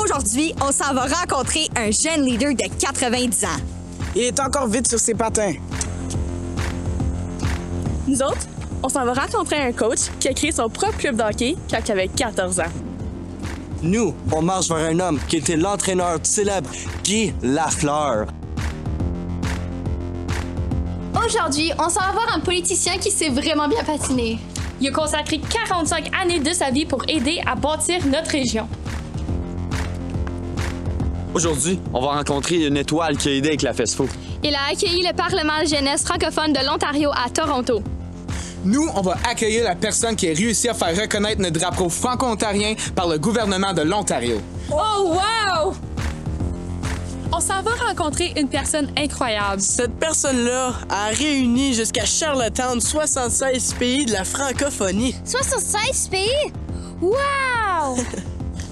Aujourd'hui, on s'en va rencontrer un jeune leader de 90 ans. Il est encore vite sur ses patins. Nous autres, on s'en va rencontrer un coach qui a créé son propre club de hockey quand il avait 14 ans. Nous, on marche vers un homme qui était l'entraîneur célèbre Guy Lafleur. Aujourd'hui, on s'en va voir un politicien qui sait vraiment bien patiner. Il a consacré 45 années de sa vie pour aider à bâtir notre région. Aujourd'hui, on va rencontrer une étoile qui a aidé avec la FESFO. Il a accueilli le Parlement de jeunesse francophone de l'Ontario à Toronto. Nous, on va accueillir la personne qui a réussi à faire reconnaître notre drapeau franco-ontarien par le gouvernement de l'Ontario. Oh, wow! On s'en va rencontrer une personne incroyable. Cette personne-là a réuni jusqu'à Charlottetown 76 pays de la francophonie. 76 pays? Wow!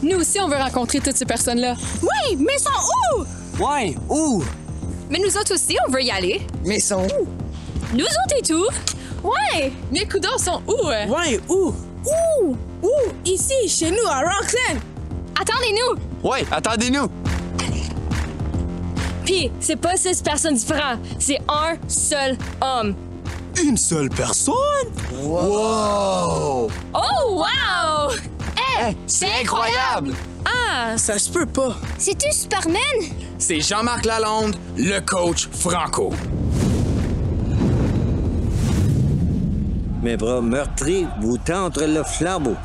Nous aussi, on veut rencontrer toutes ces personnes-là. Oui, mais ils sont où? Ouais, où? Mais nous autres aussi, on veut y aller. Mais ils sont où? Nous autres et tout. Ouais! Mes coudons sont où? Ouais, où? Où? Ici, chez nous, à Rockland. Attendez-nous! Ouais, attendez-nous! Puis, c'est pas 6 personnes différentes, c'est un seul homme. Une seule personne? Wow! Oh, wow! C'est incroyable! Ah! Ça se peut pas. C'est-tu Superman? C'est Jean-Marc Lalonde, le coach franco. Mes bras meurtris vous tendent le flambeau.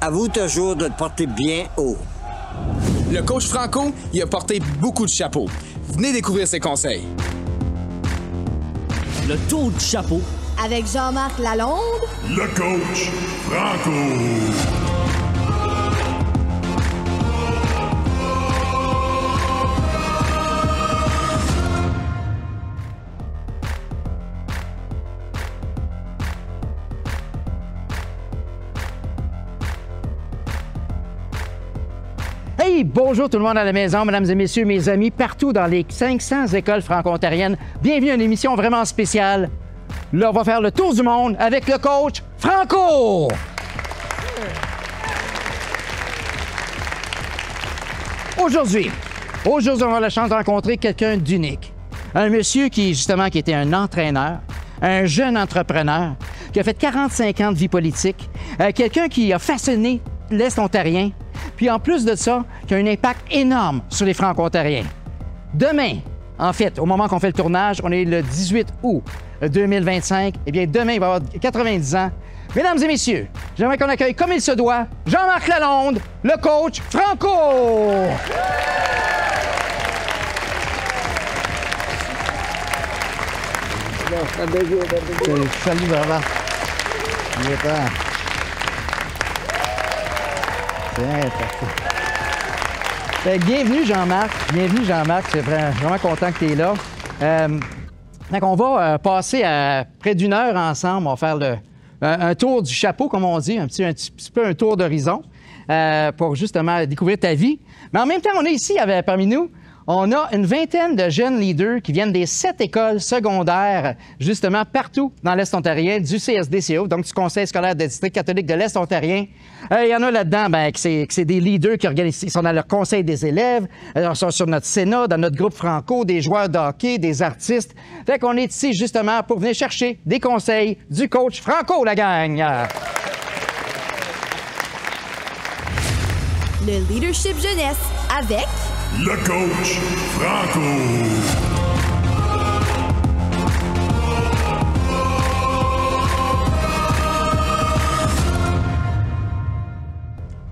À vous toujours de le porter bien haut. Le coach franco, il a porté beaucoup de chapeaux. Venez découvrir ses conseils. Le tour du chapeau. Avec Jean-Marc Lalonde. Le coach franco. Hey, bonjour tout le monde à la maison, mesdames et messieurs, mes amis, partout dans les 500 écoles franco-ontariennes. Bienvenue à une émission vraiment spéciale. Là, on va faire le tour du monde avec le coach Franco! Aujourd'hui, on va avoir la chance de rencontrer quelqu'un d'unique. Un monsieur qui était un entraîneur, un jeune entrepreneur, qui a fait 45 ans de vie politique, quelqu'un qui a façonné l'Est ontarien, puis en plus de ça, qui a un impact énorme sur les Franco-ontariens. Demain, en fait, au moment qu'on fait le tournage, on est le 18 août 2025. Eh bien, demain, il va avoir 90 ans. Mesdames et messieurs, j'aimerais qu'on accueille comme il se doit Jean-Marc Lalonde, le coach Franco! Salut, bravo. Bienvenue, Jean-Marc. Bienvenue, Jean-Marc. Je suis vraiment content que tu es là. On va passer près d'une heure ensemble. On va faire un tour du chapeau, comme on dit, un petit peu un tour d'horizon pour justement découvrir ta vie. Mais en même temps, on est ici parmi nous. On a une vingtaine de jeunes leaders qui viennent des 7 écoles secondaires, justement, partout dans l'Est ontarien, du CSDCO, donc du Conseil scolaire de district catholique de l'Est ontarien. Il y en a là-dedans que c'est des leaders qui organisent, ils sont dans le conseil des élèves, ils sont sur notre Sénat, dans notre groupe franco, des joueurs de hockey, des artistes. Fait qu'on est ici, justement, pour venir chercher des conseils du coach Franco, la gang! Le leadership jeunesse avec... Le coach franco.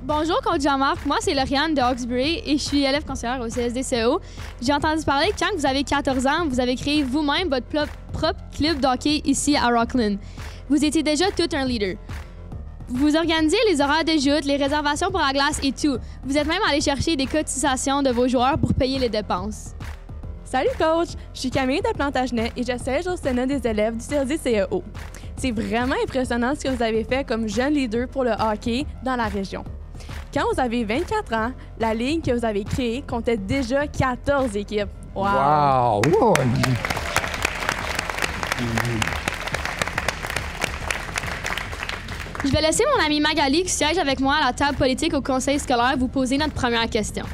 Bonjour, coach Jean-Marc. Moi, c'est Lauriane de Hawkesbury et je suis élève conseillère au CSDCO. J'ai entendu parler que quand vous avez 14 ans, vous avez créé vous-même votre propre club de hockey ici à Rockland. Vous étiez déjà tout un leader. Vous organisez les horaires de joute, les réservations pour la glace et tout. Vous êtes même allé chercher des cotisations de vos joueurs pour payer les dépenses. Salut, coach! Je suis Camille de Plantagenet et je siège au Sénat des élèves du CSDCO. C'est vraiment impressionnant ce que vous avez fait comme jeune leader pour le hockey dans la région. Quand vous avez 24 ans, la ligue que vous avez créée comptait déjà 14 équipes. Wow! Wow. Je vais laisser mon amie Magali, qui siège avec moi à la table politique au conseil scolaire, vous poser notre première question.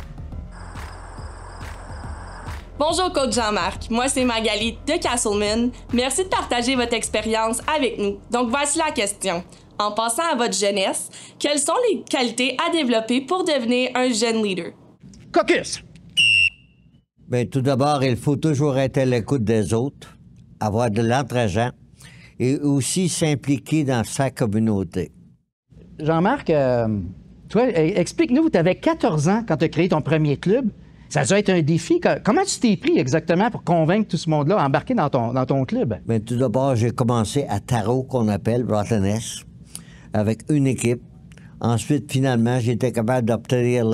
Bonjour, coach Jean-Marc. Moi, c'est Magali de Castleman. Merci de partager votre expérience avec nous. Donc, voici la question. En passant à votre jeunesse, quelles sont les qualités à développer pour devenir un jeune leader? Caucus! Bien, tout d'abord, il faut toujours être à l'écoute des autres, avoir de l'entraînement et aussi s'impliquer dans sa communauté. Jean-Marc, toi, explique-nous, tu avais 14 ans quand tu as créé ton premier club. Ça a dû être un défi. Comment tu t'es pris exactement pour convaincre tout ce monde-là à embarquer dans ton club? Bien, tout d'abord, j'ai commencé à Tarot, qu'on appelle Rottennest, avec une équipe. Ensuite, finalement, j'étais capable d'obtenir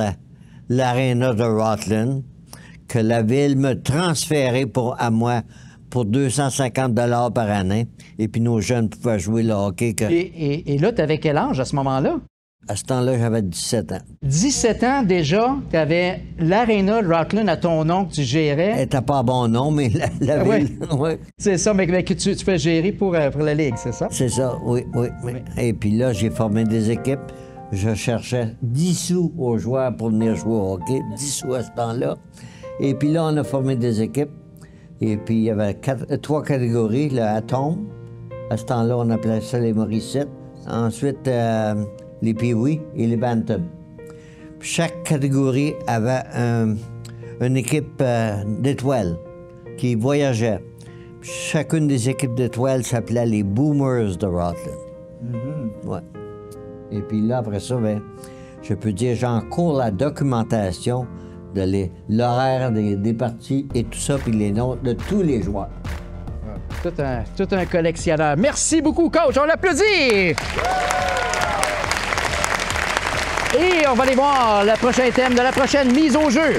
l'aréna de Rutland, que la ville me transférait à moi pour 250 $ par année. Et puis nos jeunes pouvaient jouer le hockey. Et là, tu avais quel âge à ce moment-là? À ce temps-là, j'avais 17 ans. 17 ans déjà, tu avais l'aréna de Rutland à ton nom que tu gérais. Elle n'était pas à bon nom, mais la ville, oui. C'est ça, mais que tu fais gérer pour la Ligue, c'est ça? C'est ça, oui. Et puis là, j'ai formé des équipes. Je cherchais 10 sous aux joueurs pour venir jouer au hockey, 10 sous à ce temps-là. Et puis là, on a formé des équipes. Et puis, il y avait 3 catégories, le Atome. À ce temps-là, on appelait ça les Morissettes. Ensuite, les Pee-Wee et les Bantam. Chaque catégorie avait une équipe d'étoiles qui voyageait. Chacune des équipes d'étoiles s'appelait les Boomers de Rutland. Ouais. Et puis là, après ça, ben, je peux dire, j'en cours la documentation de l'horaire des parties et tout ça, puis les noms de tous les joueurs. Tout un collectionneur. Merci beaucoup, coach. On l'applaudit! Et on va aller voir le prochain thème de la prochaine mise au jeu.